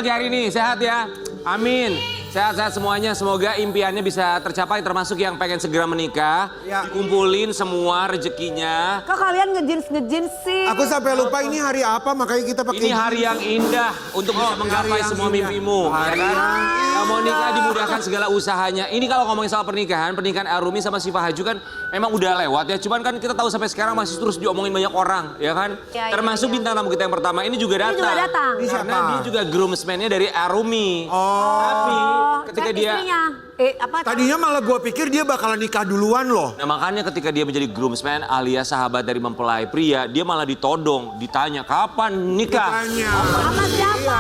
pagi hari ini? Sehat ya? Amin. Sehat-sehat semuanya. Semoga impiannya bisa tercapai termasuk yang pengen segera menikah. Ya. Kumpulin semua rezekinya. Kok kalian ngejins sih? Aku sampai lupa ini hari apa, makanya kita pakai Ini hari yang indah untuk bisa menggapai semua mimpimu. Ya kan? Yang mau nikah dimudahkan segala usahanya. Ini kalau ngomongin soal pernikahan Arumi sama Syifa Haju kan memang udah lewat ya. Cuman kan kita tahu sampai sekarang masih terus diomongin banyak orang, ya kan? Ya, Termasuk bintang tamu kita yang pertama ini juga datang. juga datang. Ini Karena siapa? dia juga groomsman-nya dari Arumi. Tapi ketika Dan dia istrinya. Tadinya malah gue pikir dia bakalan nikah duluan loh. Nah makanya ketika dia menjadi groomsman alias sahabat dari mempelai pria, dia malah ditodong, ditanya kapan nikah. Tanya. Sama siapa?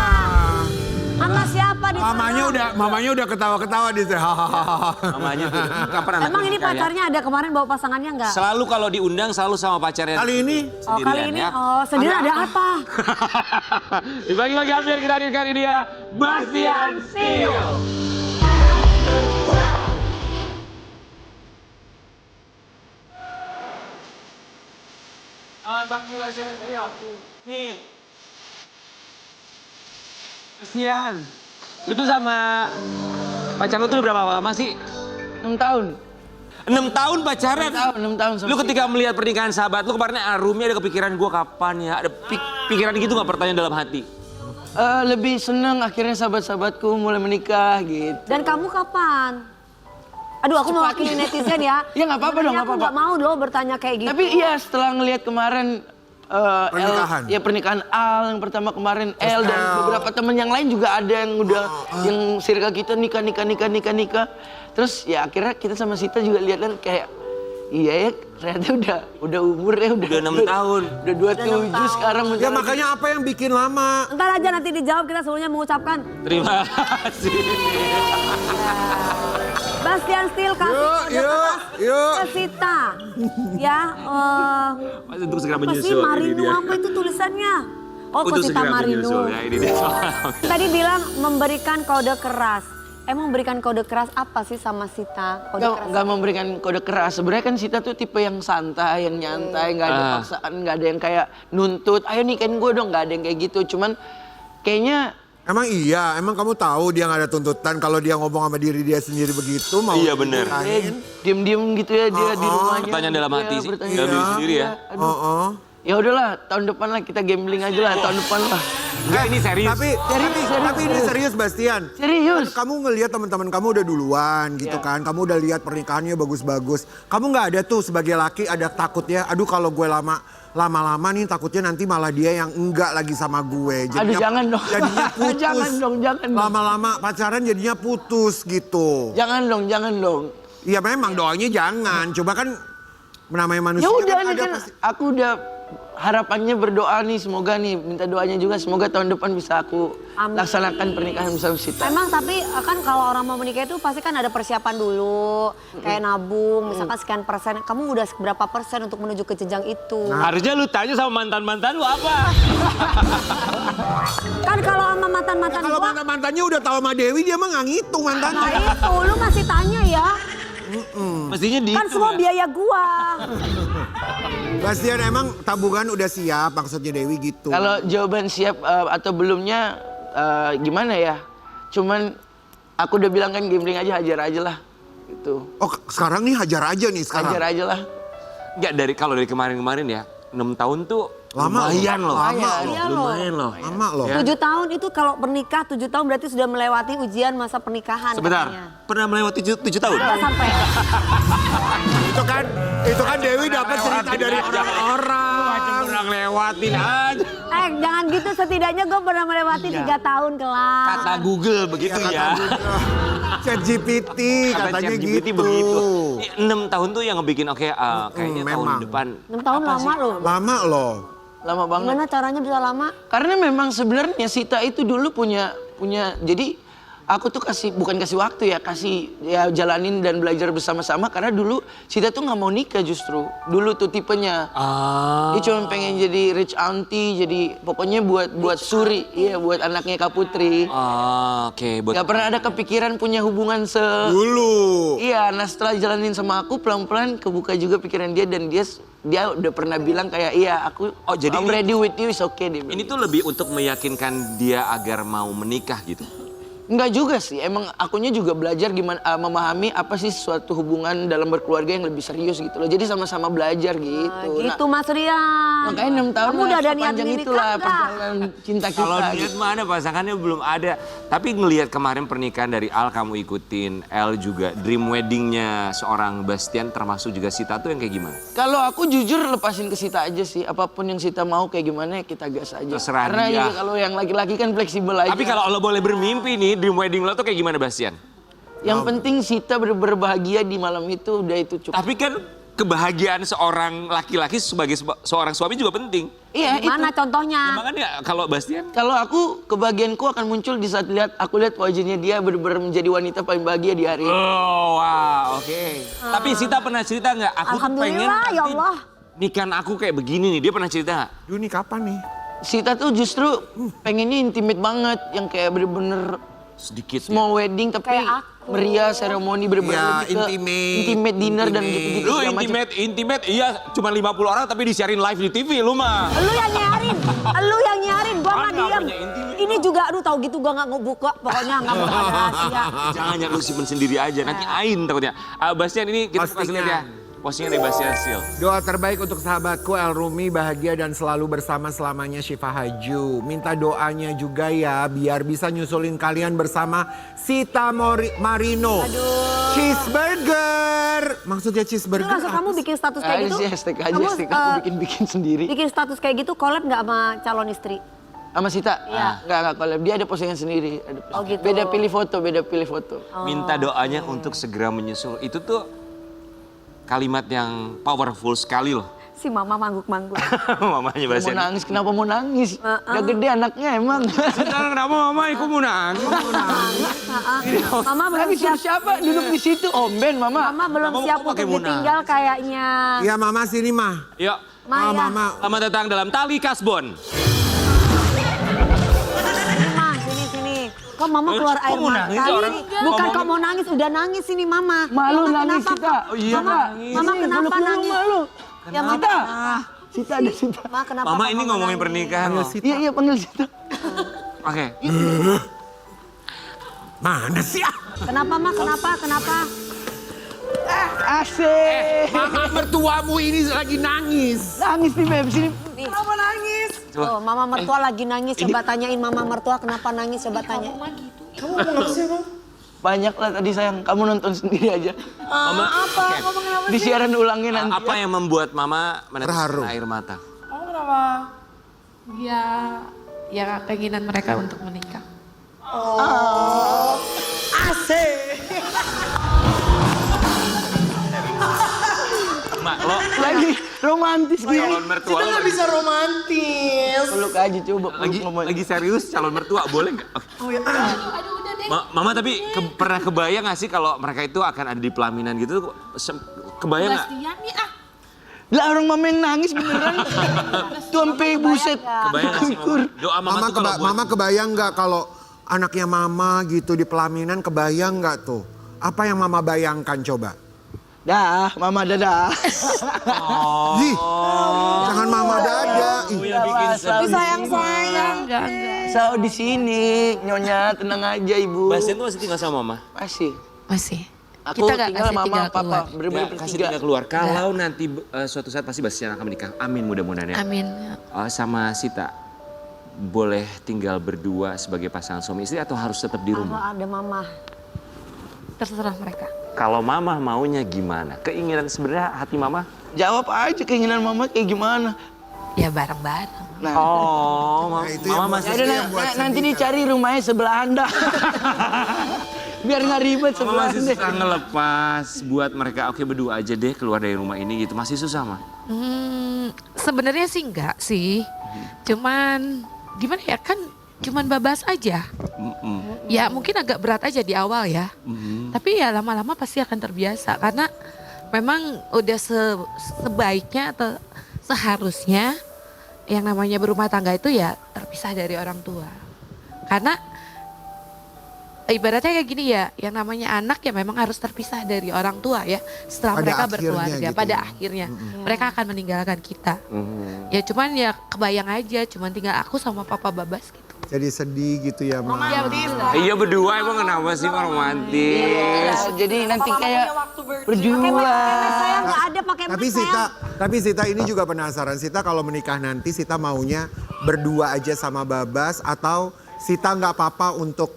Sama siapa di sana? Mamanya udah ketawa-ketawa di sini. Namanya tuh, kapan anak Emang ini nikah ya? pacarnya ada kemarin bawa pasangannya enggak? Selalu kalau diundang selalu sama pacarnya. Kali ini Oh kali ini, ya. sendiri ada apa? Di pagi-pagi hampir kita hadirkan ini dia, Bastian Steel. Bastian, lu tuh sama pacar lu tuh udah berapa lama sih? 6 tahun. 6 tahun pacaran? 6 tahun sama Lu ketika melihat pernikahan sahabat lu kemarin Arumi ada kepikiran gua kapan ya? Ada pikiran gitu gak pertanyaan dalam hati? lebih seneng akhirnya sahabat-sahabatku mulai menikah gitu. Dan kamu kapan? Aduh aku mau wakili netizen ya. Ya nggak apa-apa dong, Sebenarnya nggak aku apa-apa. nggak mau loh bertanya kayak gitu. Tapi iya setelah ngelihat kemarin Pernikahan. pernikahan Al yang pertama kemarin L dan L. beberapa temen yang lain juga ada yang udah yang circle kita nikah. Terus ya akhirnya kita sama Sita juga lihat kan kayak iya ya ternyata udah umurnya Udah 6 tahun. Udah 27 sekarang. ya makanya apa yang bikin lama? Ntar aja nanti dijawab, kita semuanya mengucapkan Terima kasih. Bastian Steel kasih kode keras yuk. ke Sita. Ya, Masih untuk segera apa sih menyusul. Ini Marino dia. apa itu tulisannya? Oh, Untuk ke Sita segera Marino. menyusul ya ini dia. Tadi bilang memberikan kode keras. Emang memberikan kode keras apa sih sama Sita? Kode keras. Nggak memberikan kode keras. Sebenarnya kan Sita tuh tipe yang santai, yang nyantai, nggak ada paksaan, nggak ada yang kayak nuntut. Ayo nikahin gue dong, nggak ada yang kayak gitu. Cuman kayaknya Emang iya, emang kamu tahu dia nggak ada tuntutan kalau dia ngomong sama diri dia sendiri begitu mau Iya, bener. dinikahin? diem-diem gitu ya dia di rumahnya. Pertanyaan dalam hati sih, bertanya. dalam diri sendiri ya. Aduh. Oh. Ya udahlah, tahun depan lah kita gambling aja lah, tahun depan lah. Enggak ini serius. Tapi ini serius Bastian. Serius. Kamu ngelihat teman-teman kamu udah duluan gitu kan. Kamu udah lihat pernikahannya bagus-bagus. Kamu nggak ada tuh sebagai laki ada takutnya. Aduh kalau gue lama-lama nih takutnya nanti malah dia yang enggak lagi sama gue. Aduh jangan dong. Jadinya putus. jangan dong. Lama-lama pacaran jadinya putus gitu. Jangan dong. Iya memang doanya jangan. Coba kan namanya manusia Ya udah kan ini ada kan pasti. aku udah harapannya berdoa nih semoga nih minta doanya juga semoga tahun depan bisa aku Amin. laksanakan pernikahan bersama Sita. Emang tapi kan kalau orang mau menikah itu pasti kan ada persiapan dulu. Kayak nabung, misalkan sekian persen. Kamu udah berapa persen untuk menuju ke jenjang itu? Harusnya lu tanya sama mantan-mantan lu apa? Kan kalau sama mantan-mantan Kalau gua, mantan-mantannya udah tahu sama Dewi dia mah nggak ngitung nah mantannya. itu lu masih tanya ya. Mestinya di Kan semua biaya gua. Bastian emang tabungan udah siap maksudnya Dewi gitu. Kalau jawaban siap atau belumnya gimana ya? Cuman aku udah bilang kan gambling aja hajar aja lah. Gitu. Oh sekarang nih hajar aja nih sekarang. Hajar aja lah. Enggak kalau dari kemarin-kemarin ya, 6 tahun tuh Lama lumayan loh. loh. Lama loh. Iya loh. Lumayan loh. Lama loh. 7 tahun itu kalau bernikah 7 tahun berarti sudah melewati ujian masa pernikahan Sebentar, katanya. pernah melewati 7 tahun? Nggak sampai. Itu kan Dewi dapat cerita dari orang-orang. Pernah ngelewatin aja. Jangan gitu, setidaknya gue pernah melewati 3 tahun kelas. Kata Google begitu ya. ChatGPT katanya ChatGPT gitu. begitu. 6 tahun tuh yang ngebikin kayaknya tahun memang. depan. 6 tahun lama loh. Lama loh. Lama banget. Gimana caranya bisa lama? Karena memang sebenarnya Sita itu dulu punya jadi aku tuh bukan kasih waktu ya, kasih ya jalanin dan belajar bersama-sama karena dulu Sita tuh nggak mau nikah justru. Dulu tuh tipenya. Dia cuma pengen jadi rich auntie, jadi pokoknya buat suri, iya buat anaknya Kak Putri. Oke, buat Gak pernah ada kepikiran punya hubungan Dulu. Iya, nah setelah jalanin sama aku pelan-pelan kebuka juga pikiran dia dan dia udah pernah bilang kayak iya aku jadi I'm ready with you, is okay dia bilang. ini tuh lebih untuk meyakinkan dia agar mau menikah gitu. Enggak juga sih, emang akunya juga belajar gimana memahami apa sih suatu hubungan dalam berkeluarga yang lebih serius gitu loh. Jadi sama-sama belajar gitu. Gitu Mas Rian. Makanya 6 tahun Kamu udah ada niat sepanjang nikah itulah nggak? perjalanan cinta kita. Kalau gitu. niat mah ada, pasangannya belum ada. Tapi ngelihat kemarin pernikahan dari Al kamu ikutin, El juga dream weddingnya seorang Bastian termasuk juga Sita tuh yang kayak gimana? Kalau aku jujur lepasin ke Sita aja sih. Apapun yang Sita mau kayak gimana ya kita gas aja. Terserah Karena dia. ya kalau yang laki-laki kan fleksibel aja. Tapi kalau lo boleh bermimpi nih, dream wedding lo tuh kayak gimana Bastian? Yang penting Sita berbahagia di malam itu udah itu cukup. Tapi kan kebahagiaan seorang laki-laki sebagai seorang suami juga penting. Iya, Gimana contohnya? Ya, makanya kalau Bastian, Kalau aku, kebahagiaanku akan muncul di saat aku lihat wajahnya dia benar-benar menjadi wanita paling bahagia di hari itu. oh wow, oke. Tapi Sita pernah cerita nggak? Aku tuh pengen Alhamdulillah, ya nanti Allah. nikahan aku kayak begini nih. Dia pernah cerita nggak? Duh, ini kapan nih? Sita tuh justru pengennya intimate banget, yang kayak bener-bener Sedikit. small wedding tapi Kayak aku. meriah, seremoni bener-bener Ya, lebih ke intimate dinner dan gitu-gitu. Lu segala macam. intimate, iya cuma 50 orang tapi disiarin live di TV lu mah. Lu yang nyarin, gua nggak Mana diem. punya intimate? Ini juga, aduh tahu gitu gua nggak ngebuka, pokoknya nggak mau ada rahasia. Jangan lu simpen sendiri aja, nanti ain takutnya. Bastian ini kita kasih lihat ya. Postingan dari Bastian Sil. Doa terbaik untuk sahabatku El Rumi, bahagia dan selalu bersama selamanya Syifa Haju. Minta doanya juga ya biar bisa nyusulin kalian bersama Sita Marino. Aduh. Cheeseburger. Maksudnya cheeseburger Itu langsung apa kamu sih? bikin status kayak gitu? sih hashtag aja, Kamu, hashtag aku bikin sendiri. bikin status kayak gitu collab nggak sama calon istri? Sama Sita? Iya. Enggak collab. Dia ada postingan sendiri. Ada postingan. Oh, gitu. Beda pilih foto. Minta doanya untuk segera menyusul. Itu tuh kalimat yang powerful sekali loh. Si mama mangguk-mangguk. Mamanya Mau Bastian. nangis, kenapa mau nangis? Udah gede anaknya emang. Sekarang kenapa mama ikut mau nangis? Mama belum Lagi siap. siapa duduk di situ? Om Ben, Mama. Mama belum Mama siap kok pakai untuk Muna? ditinggal kayaknya. Iya mama sini mah. Yuk, Maya. Mama. selamat datang dalam Tali Kasbon. Sini mah, sini. Kok mama keluar Kok air mau mata nangis ini? orang? Bukan Ngomongin- kok mau nangis, udah nangis ini mama. Malu Mama nangis kenapa, Sita. Kak? Oh iya, Mama, nangis. mama Sini, kenapa peluk nangis? malu. Ya mama. Sita. Sita ada Sita. Ma, kenapa Mama Papa ini ngomongin nangis? pernikahan loh. Iya, panggil Sita. Oke. Mana sih? Kenapa ma? Kenapa? Asik. Mama mertuamu ini lagi nangis. Nangis nih, Beb. Sini. Kenapa nangis? Oh, mama mertua lagi nangis. Coba tanyain mama mertua kenapa nangis. Coba tanya. Banyak lah tadi sayang. Kamu nonton sendiri aja. Mama, Apa? Ngomong kenapa Di siaran ulangnya nanti. apa yang membuat mama Terharu. meneteskan air mata? Oh kenapa? Ya keinginan mereka untuk menikah. Mak, lo Lagi romantis gini. calon mertua lo bisa romantis. Peluk aja coba. lagi serius calon mertua boleh nggak? Oke. Oh ya. Mama tapi pernah kebayang nggak sih kalau mereka itu akan ada di pelaminan gitu? Kebayang nggak? Bastian nih ah. Lah orang mama yang nangis beneran. Tuh sampai buset. Kebayang nggak sih mama? Doa mama, Mama, tuh kalau buat mama kebayang nggak kalau anaknya mama gitu di pelaminan, kebayang nggak tuh? Apa yang mama bayangkan coba? Dah, mama dadah. Ih, jangan mama dada. Ih, yang bikin sedih. Sayang-sayang. Enggak. Sao di sini, Nyonya tenang aja Ibu. Bastian tuh masih tinggal sama mama? Masih. Masih. Aku Kita nggak tinggal kasih mama, tinggal papa, keluar. bener-bener Ya, kasih bertiga. tinggal keluar. Kalau nanti suatu saat pasti Bastian akan menikah. Amin mudah-mudahan ya. Amin. Sama Sita, boleh tinggal berdua sebagai pasangan suami istri atau harus tetap di Kalau rumah? ada mama. Terserah mereka. Kalau mama maunya gimana? Keinginan sebenarnya hati mama? Jawab aja keinginan mama kayak gimana. Ya bareng-bareng. Nah, Oh, itu yang mama buat- masih ya udah, yang buat nanti sedih, dicari rumahnya sebelah Anda. Biar nggak ribet Mama sebelah masih Anda. susah ngelepas buat mereka oke berdua aja deh keluar dari rumah ini gitu. Masih susah mah. Sebenarnya sih enggak sih. Cuman gimana ya kan cuman babas aja. Ya mungkin agak berat aja di awal ya. Tapi ya lama-lama pasti akan terbiasa karena memang udah sebaiknya atau seharusnya yang namanya berumah tangga itu ya terpisah dari orang tua. Karena ibaratnya kayak gini ya, yang namanya anak ya memang harus terpisah dari orang tua ya. Setelah Pada mereka akhirnya berkeluarga, gitu pada ya. akhirnya mereka akan meninggalkan kita. Ya cuman ya kebayang aja, cuman tinggal aku sama papa Babas gitu. Jadi sedih gitu ya, Ma. Ya betul. Iya berdua emang kenapa sih romantis? Ya, jadi nanti kayak Pakai berdua. saya nggak ada pakai Tapi Sita ini juga penasaran. Sita kalau menikah nanti Sita maunya berdua aja sama Babas atau Sita nggak apa-apa untuk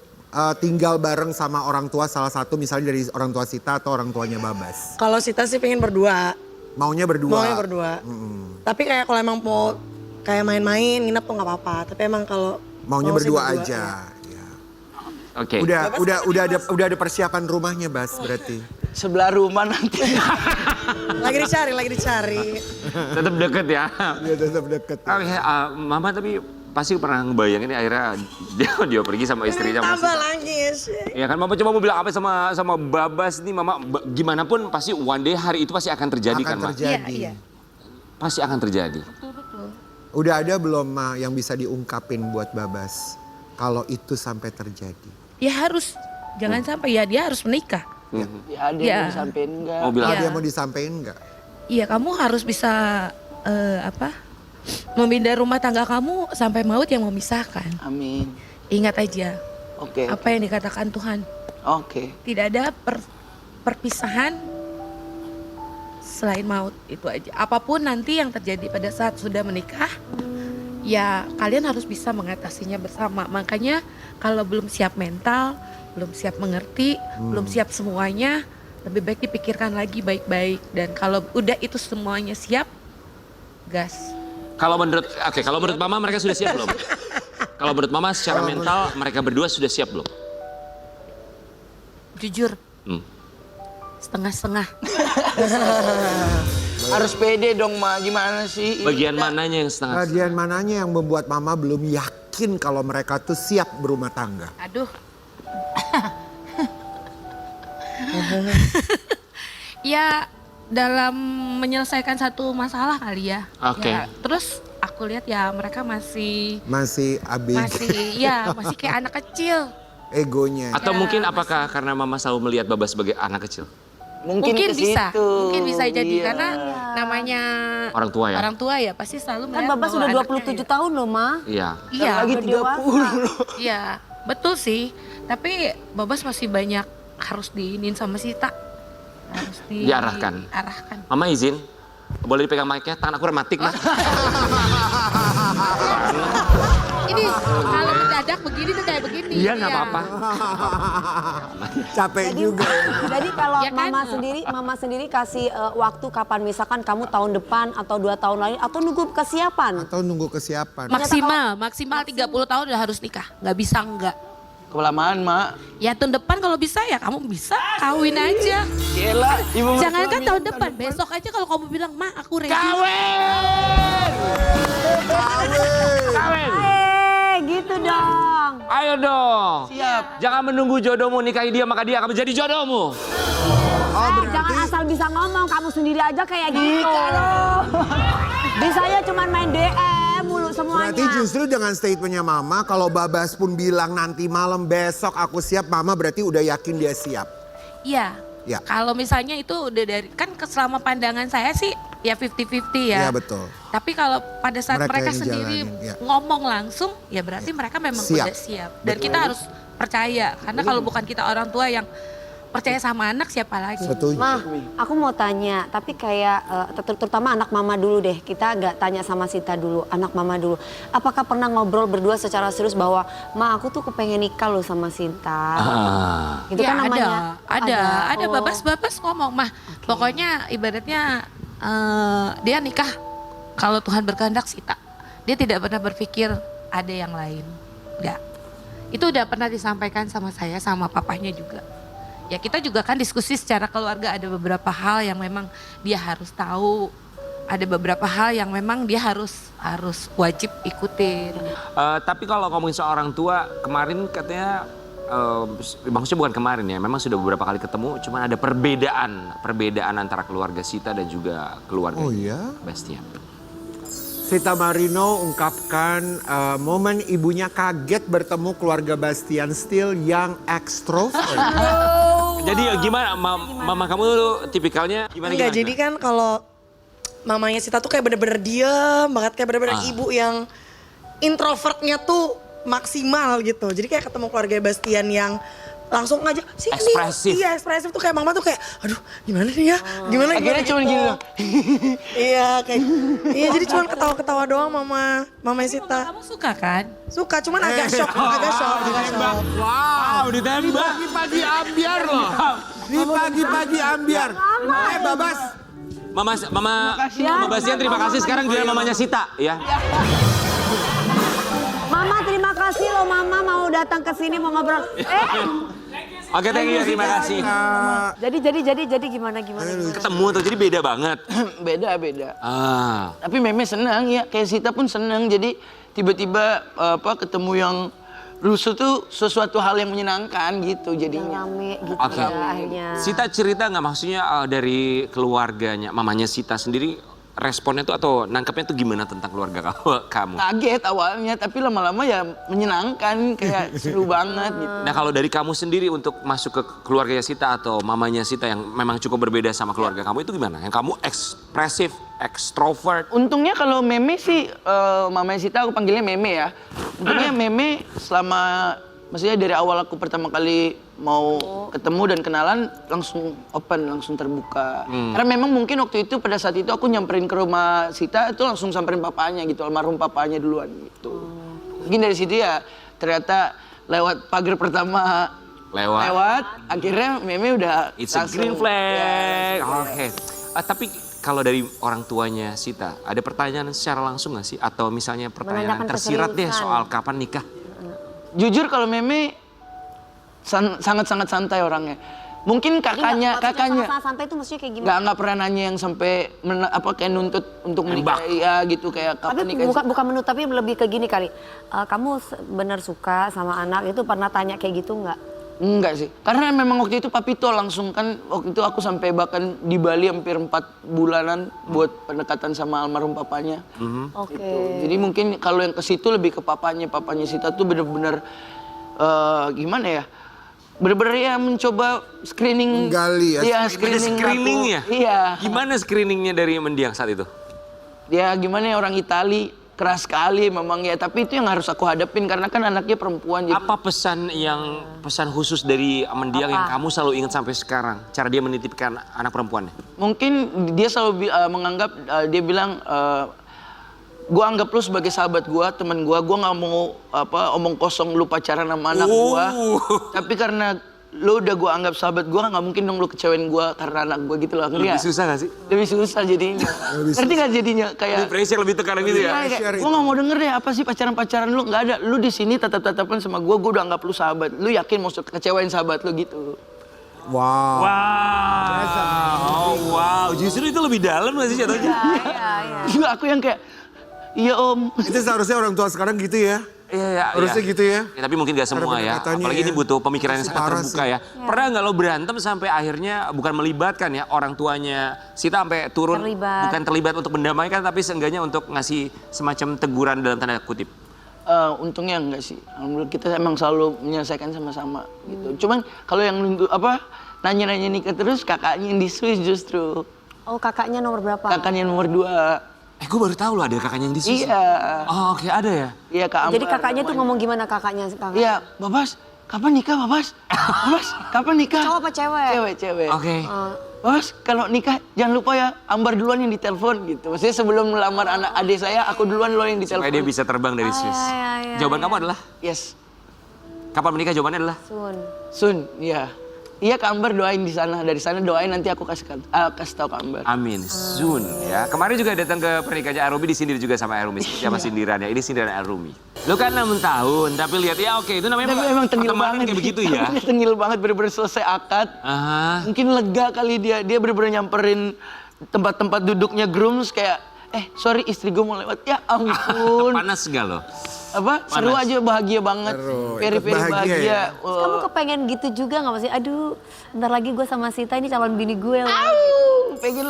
tinggal bareng sama orang tua salah satu misalnya dari orang tua Sita atau orang tuanya Babas. Kalau Sita sih pengen berdua. Maunya berdua. Maunya berdua. Tapi kayak kalau emang mau kayak main-main nginep tuh nggak apa-apa. Tapi emang kalau Maunya mau sih berdua ya. aja. Ya. Oke. Udah ada persiapan rumahnya, Bas, berarti. Sebelah rumah nanti. Lagi dicari. Tetap deket ya. Dia tetap deket. Oke, Mama tapi pasti pernah ngebayangin nih akhirnya dia pergi sama istrinya. Tambah lagi sih. Ya kan Mama coba mau bilang apa sama Babas nih Mama, gimana pun pasti one day hari itu pasti akan terjadi kan Ma? Terjadi. Pasti akan terjadi. Udah ada belum Ma yang bisa diungkapin buat Babas kalau itu sampai terjadi? Ya harus, jangan sampai ya dia harus menikah. Ya ada Ya. yang disampein enggak. Mau bilang Kalau dia mau disampaikan nggak? Iya kamu harus bisa memindah rumah tangga kamu sampai maut yang memisahkan. Amin. Ingat aja Oke. apa yang dikatakan Tuhan. Oke. Tidak ada perpisahan selain maut, itu aja. Apapun nanti yang terjadi pada saat sudah menikah, ya kalian harus bisa mengatasinya bersama. Makanya kalau belum siap mental, belum siap mengerti, belum siap semuanya, lebih baik dipikirkan lagi baik-baik. Dan kalau udah itu semuanya siap, gas. Kalau menurut Mama mereka sudah siap belum? Kalau menurut Mama secara mental mereka berdua sudah siap belum? Jujur, Hmm. setengah-setengah. Harus pede dong Ma, gimana sih? Bagian mananya yang setengah? Bagian mananya yang membuat Mama belum yakin kalau mereka tuh siap berumah tangga? Aduh. Ya dalam menyelesaikan satu masalah kali ya. Oke. Ya, terus aku lihat ya mereka masih Masih abis masih kayak anak kecil. egonya. Atau mungkin apakah karena Mama selalu melihat Babas sebagai anak kecil? Mungkin ke bisa, situ. mungkin bisa jadi Iya. karena namanya Orang tua ya? Orang tua ya pasti selalu Kan melihat Babas bahwa sudah anaknya 27 tahun loh, Ma. Iya. Iya, Lagi udah 30 loh. iya, betul sih. Tapi Babas masih banyak harus diinin sama Sita. Harus Diarahkan. Arahkan. Mama izin, boleh dipegang mic-nya? Tangan aku rematik Ma. Ini kalau mendadak begini tuh kayak begini. Iya nggak apa-apa. Capek juga ya. Jadi kalau Ya kan? Mama sendiri kasih waktu kapan misalkan kamu tahun depan atau 2 tahun lagi atau nunggu kesiapan. Atau nunggu kesiapan. Maksimal 30 tahun udah harus nikah. Nggak bisa enggak. Kelamaan Ma. Ya tahun depan kalau bisa ya kamu bisa kawin aja. Gila, ibu Jangankan tahun depan, besok aja kalau kamu bilang, "Ma, aku ready." Kawin! Gitu dong. Ayo dong. Siap. Jangan menunggu jodohmu nikahi dia maka dia akan menjadi jodohmu. Jangan asal bisa ngomong, kamu sendiri aja kayak gitu. Bisanya cuma main DM mulu semuanya. Berarti justru dengan statementnya Mama, kalau Babas pun bilang nanti malam besok aku siap, Mama berarti udah yakin dia siap. Iya. Ya. Kalau misalnya itu udah dari kan selama pandangan saya sih ya 50-50 ya. Iya betul. Tapi kalau pada saat Mereka mereka yang sendiri jalanin, ya. ngomong langsung, ya berarti mereka memang Siap. udah siap. Dan kita harus percaya, karena kalau bukan kita orang tua yang percaya sama anak, siapa lagi? Setuju. Ma, aku mau tanya, tapi kayak terutama anak Mama dulu deh. Kita agak tanya sama Sita dulu, anak Mama dulu. Apakah pernah ngobrol berdua secara serius bahwa, Ma, aku tuh kepengen nikah loh sama Sinta. Itu Ya, kan namanya. ada Oh. babas-babas ngomong mah. Pokoknya ibaratnya dia nikah kalau Tuhan berkehendak Sita. Dia tidak pernah berpikir ada yang lain. Enggak. Itu udah pernah disampaikan sama saya sama papahnya juga. Ya kita juga kan diskusi secara keluarga, ada beberapa hal yang memang dia harus tahu. Ada beberapa hal yang memang dia harus wajib ikutin. Tapi kalau ngomongin soal orang tua, kemarin katanya maksudnya bukan kemarin ya, memang sudah beberapa kali ketemu, cuman ada perbedaan antara keluarga Sita dan juga keluarga Oh iya? Bastian. Sita Marino ungkapkan momen ibunya kaget bertemu keluarga Bastian Still yang ekstrovert. Jadi gimana, mama kamu tuh tipikalnya gimana? Enggak, jadi kan kalau mamanya Sita tuh kayak bener-bener diem banget, kayak bener-bener ibu yang introvertnya tuh maksimal gitu. Jadi kayak ketemu keluarga Bastian yang langsung ngajak sini. Ekspresif. Iya, ekspresif tuh kayak mama tuh kayak aduh gimana nih ya? Gimana Akhirnya cuma gitu. gini loh. Iya kayak iya jadi cuma ketawa-ketawa doang mama Sita. Kamu suka kan? Suka cuman agak shock. Wow, ditembak. Pagi-pagi ambiar loh. Di pagi-pagi ambiar. Babas. Mama Bastian terima kasih, sekarang dia mamanya Sita ya. Mama terima kasih loh, Mama mau datang ke sini mau ngobrol. Oke, thank you, terima kasih. Jadi gimana? Ketemu tuh, jadi beda banget. Beda. Ah. Tapi Meme senang ya, kayak Sita pun senang. Jadi tiba-tiba ketemu yang rusuh tuh sesuatu hal yang menyenangkan gitu jadinya. Rame gitu Oke. ya akhirnya. Sita cerita nggak, maksudnya dari keluarganya, mamanya Sita sendiri responnya tuh atau nangkepnya tuh gimana tentang keluarga kamu? Kaget awalnya, tapi lama-lama ya menyenangkan, kayak seru banget gitu. Nah kalau dari kamu sendiri untuk masuk ke keluarganya Sita atau mamanya Sita yang memang cukup berbeda sama keluarga kamu itu gimana? Yang kamu ekspresif, ekstrovert? Untungnya kalau Meme sih, mamanya Sita aku panggilnya Meme ya. Untungnya Meme selama, maksudnya dari awal aku pertama kali mau ketemu dan kenalan langsung open, langsung terbuka. Karena memang mungkin waktu itu pada saat itu aku nyamperin ke rumah Sita itu langsung samperin papanya gitu, almarhum papanya duluan gitu. Mungkin dari situ ya ternyata lewat pagar pertama lewat akhirnya Meme udah It's a green flag. Oke. Tapi kalau dari orang tuanya Sita, ada pertanyaan secara langsung nggak sih? Atau misalnya pertanyaan Menanyakan tersirat deh keseriusan. soal kapan nikah? Jujur kalau Meme sangat-sangat santai orangnya. Mungkin kakaknya Maksudnya santai itu maksudnya kayak gimana? nggak pernah nanya yang sampai kayak nuntut untuk menikah ya gitu kayak kapan Tapi nikah. bukan menurut, tapi lebih ke gini kali. Kamu bener suka sama anak itu pernah tanya kayak gitu nggak? Enggak sih, karena memang waktu itu Papito langsung kan, waktu itu aku sampai bahkan di Bali hampir 4 bulanan buat pendekatan sama almarhum papanya. Oke. Gitu. Jadi mungkin kalau yang ke situ lebih ke papanya Sita tuh bener-bener gimana ya? Bener-bener ya mencoba screening. Menggali ya. Iya, Ada screeningnya? aku. Iya. Gimana screeningnya dari mendiang saat itu? Ya gimana ya, orang Itali keras sekali memang ya, tapi itu yang harus aku hadapin karena kan anaknya perempuan. Jadi Apa pesan khusus dari mendiang yang kamu selalu ingat sampai sekarang? Cara dia menitipkan anak perempuannya? mungkin dia selalu menganggap, dia bilang, gue anggap lu sebagai sahabat gue, teman gue nggak mau omong kosong lu pacaran sama anak gue. Tapi karena lu udah gue anggap sahabat gue, nggak mungkin dong lu kecewain gue karena anak gue gitu loh. Lebih susah gak sih? Lebih susah jadinya. Ngerti gak jadinya? Kayak Pressure lebih tekanan gitu ya? gue gak mau denger deh apa sih pacaran lu, nggak ada. Lu di sini tatap-tatapan sama gue udah anggap lu sahabat. Lu yakin mau kecewain sahabat lu gitu. Wow. Wow, justru itu lebih dalam gak sih jatuhnya? Juga aku yang kayak, iya om. Itu seharusnya orang tua sekarang gitu ya. Iya, Harusnya gitu ya. Ya, tapi mungkin gak semua ya, pendekatannya apalagi ya. ini butuh pemikiran yang sangat Parah terbuka sih. ya. Pernah nggak lo berantem sampai akhirnya bukan melibatkan ya orang tuanya Sita sampai turun, Terlibat. bukan terlibat untuk mendamaikan tapi seenggaknya untuk ngasih semacam teguran dalam tanda kutip. Untungnya enggak sih. Alhamdulillah kita emang selalu menyelesaikan sama-sama gitu. Cuman kalau yang nanya-nanya nikah terus kakaknya yang di Swiss justru. Oh kakaknya nomor berapa? Kakaknya nomor 2. Gue baru tahu loh ada kakaknya yang di Swiss. Iya. Oh oke, ada ya? Iya Kak Ambar. Jadi kakaknya tuh namanya. ngomong gimana kakaknya? Iya, Babas, kapan nikah Babas? Babas, kapan nikah? Cowok apa cewek? Cewek. Oke. Babas, kalau nikah jangan lupa ya Ambar duluan yang ditelepon gitu. Maksudnya sebelum melamar anak adik saya, aku duluan yang ditelepon. Supaya dia bisa terbang dari Swiss. iya, Jawaban kamu adalah? Yes. Kapan menikah? Jawabannya adalah? Sun, iya. Iya Kak Ambar doain di sana, dari sana doain nanti aku kasih tahu Kak Ambar. Amin, soon ya. Kemarin juga datang ke pernikahannya Arumi, disindir juga sama Arumi. Seperti apa sindirannya? Ini sindiran Arumi. Lu kan 6 tahun, tapi lihat ya oke itu namanya Tapi emang tengil pertemanan banget kayak begitu ya. Tengil banget, bener-bener selesai akad. Aha. Mungkin lega kali dia bener-bener nyamperin tempat-tempat duduknya grooms kayak, sorry istri gue mau lewat. Ya ampun. Panas gak lo? Seru aja, bahagia banget. Seru, Very ikut bahagia bahagia. ya? Terus kamu kepengen gitu juga nggak sih? Aduh, ntar lagi gue sama Sita ini calon bini gue loh. Pengen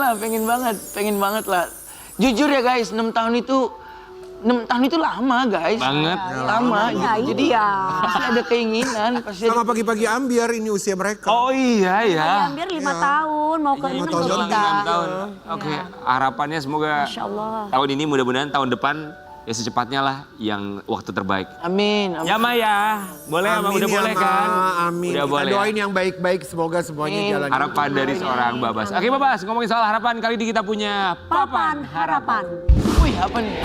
banget lah. Jujur ya guys, 6 tahun itu lama guys. Banget. Lama. Iya, Jadi iya. pasti ada keinginan, pasti ada. Sama pagi-pagi ambiar ini usia mereka. Oh iya ya. Hampir 5 tahun, mau ke 6 tahun kita. 6 tahun. Oke, harapannya semoga Masya Allah. tahun ini mudah-mudahan tahun depan ya secepatnya lah yang waktu terbaik. Amin. Ya Ma ya, boleh Abang udah ya, boleh Ma. kan? Amin. Udah Kita boleh. doain yang baik-baik, semoga semuanya jalan. Harapan dari seorang Babas. Oke Babas, ngomongin soal harapan kali ini kita punya Papan harapan. Wih, apa nih?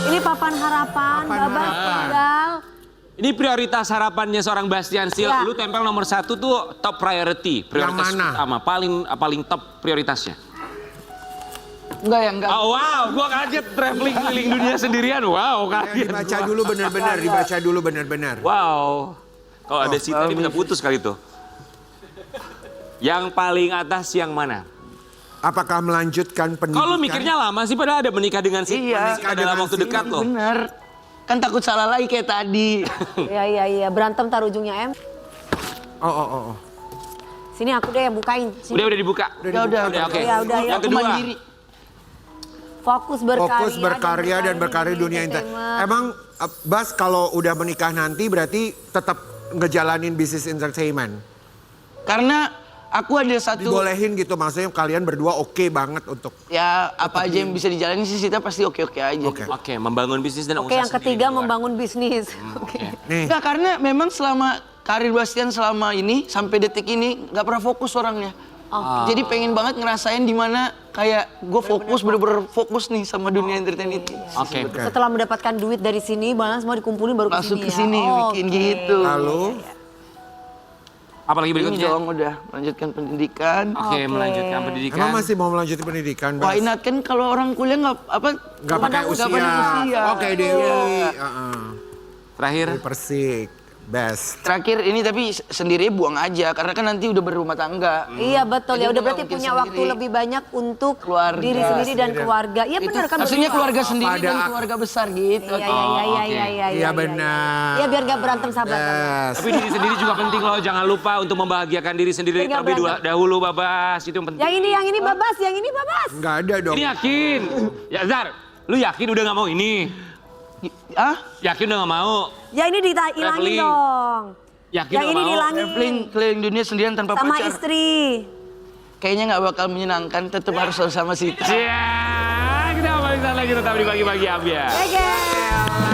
Ini papan harapan, Babas tinggal. Ini prioritas harapannya seorang Bastian Sil. Ya. Lu tempel nomor 1 tuh top priority. Prioritas Yang mana? utama, paling top prioritasnya. Enggak. Oh wow, gua kaget traveling keliling dunia sendirian. Wow, kaget. Dibaca dulu benar-benar. Wow. Kalau ada Sita ini bisa putus kali tuh. Yang paling atas yang mana? Apakah melanjutkan pendidikan? Kalau mikirnya lama sih, padahal ada menikah dengan Sita. Iya. Menikah dalam waktu dekat loh. Bener. Kan takut salah lagi kayak tadi. Iya, berantem tar ujungnya, Em. Oh. Sini aku deh yang bukain. Sini. Udah dibuka. Udah. Oke. Ya udah, Yang ya. kedua. Mandiri. Fokus berkarya dan berkarya dunia entertainment. Emang Bas kalau udah menikah nanti berarti tetap ngejalanin bisnis entertainment? Karena aku ada satu. Dibolehin gitu, maksudnya kalian berdua oke banget untuk... Ya apa aja yang bisa dijalani sih Sita pasti oke-oke aja. Oke. Membangun bisnis dan Oke, usaha yang sendiri ketiga di luar. membangun bisnis. Oke. Nih, Enggak, karena memang selama karir Bastian selama ini sampai detik ini nggak pernah fokus orangnya. Jadi pengen banget ngerasain di mana kayak gue fokus bener-bener fokus nih sama dunia entertain itu. Oke. Setelah mendapatkan duit dari sini, balas semua dikumpulin baru Masuk ke ke sini sini ya. bikin Oke. gitu. lalu Apalagi Ini berikutnya? dong udah melanjutkan pendidikan. Oke, melanjutkan pendidikan. emang masih mau melanjutkan pendidikan, Bas? Why not kan kalau orang kuliah nggak Nggak pakai nggak usia. pakai usia. Oke, Dewi. Iya. Terakhir. Dewi Persik, best. Terakhir ini tapi sendiri buang aja karena kan nanti udah berumah tangga. Iya betul Jadi ya, udah udah berarti nggak punya mungkin waktu sendiri. lebih banyak untuk Keluarga diri sendiri dan keluarga. Iya benar kan. Maksudnya betul. keluarga sendiri Ada- dan keluarga besar gitu. Iya oke. Iya benar. Iya biar gak berantem sahabat. Yes. Tapi diri sendiri juga penting loh, jangan lupa untuk membahagiakan diri sendiri Nggak terlebih berantem. dahulu Babas, itu yang penting. Yang ini Babas, yang ini Babas. Nggak ada dong. Ini yakin? Ya Zar, lu yakin udah gak mau ini? Ah? Yakin udah gak mau? Ya ini dihilangin Traveling. dong. Yakin Yang udah ini mau? dihilangin. Traveling keliling dunia sendirian tanpa Sama pacar. istri. Kayaknya nggak bakal menyenangkan, tetap harus sama Sita. Ya, kita balik lagi tetap di pagi-pagi Abia. Oke.